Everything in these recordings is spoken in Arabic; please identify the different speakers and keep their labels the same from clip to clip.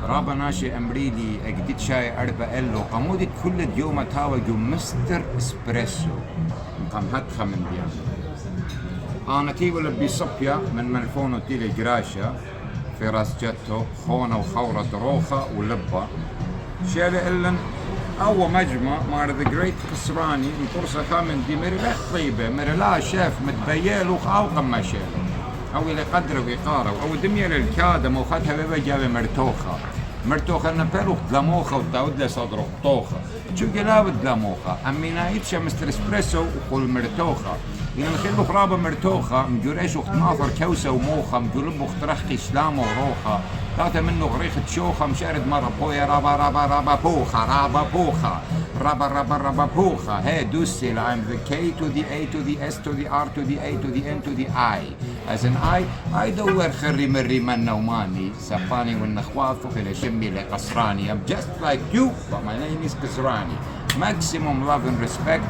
Speaker 1: رابا ناشي أمريلي أجدد شاي أربا إلو قمودي كل يوم تاوى جو مستر إسبريسو قام هتخا من ديان أنا تيولا بيصبيا من ملفونو تيلي جراشا في راس جتو خونة وخورة روخة ولبة شيلي إلن أو مجمع مار ذا جريت كسراني مقرصة خامن دي مري لح طيبة مري لا شاف متبيلو أو قما شيلو أو اللي قدر ويقارو أو دمية للكادم وخدها بيبا جابي مرتوخة نبلوخ دلموخة وتاود لصدره طوخة شو قلاوة دلموخة أمينا إيتشا مستر إسبريسو وقول مرتوخة يعني نخلو خرابة مرتوخة مجور إيش وقت ناظر كوسة وموخة مجور لبو اخترخي سلامة وروخة ثلاثة منه غريخة شوخة مشارد مرة بويا رابا بوخة رابا بوخة هي دوسيل I'm the K to the A to the S to the R to the A to the N to the I as an I دور خري مري منا وماني سفاني والنخوافو في لشمي لقصراني I'm just like you but my name is Kasrani maximum love and respect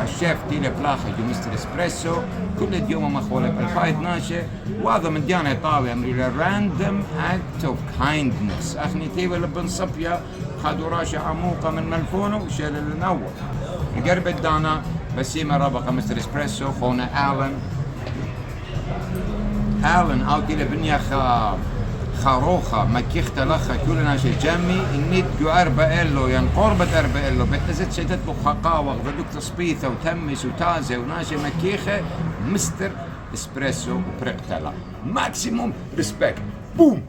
Speaker 1: الشيف تيلي بلاخي جو مستر اسبريسو كل يوم مخولة بالفايد ناشي وهذا من ديانة طاوي أمري راندوم اكت اوف كايندنس أخني تيبا لبن صبيا خدوا راشة عموقة من ملفونه وشيل الأول قرب الدانا بسيمة ربقة مستر اسبريسو خونا آلن أو تيلي بنيا خاروخة مكيخت لخا كلنا شي جمي النيت جو أربا إلو يعني قربة أربا إلو بتزت شي تطبخ خقاوة بدوك تصبيثة وتمس وتازة وناشي مكيخة مستر اسبريسو وبريقتلا ماكسيموم ريسبكت بوم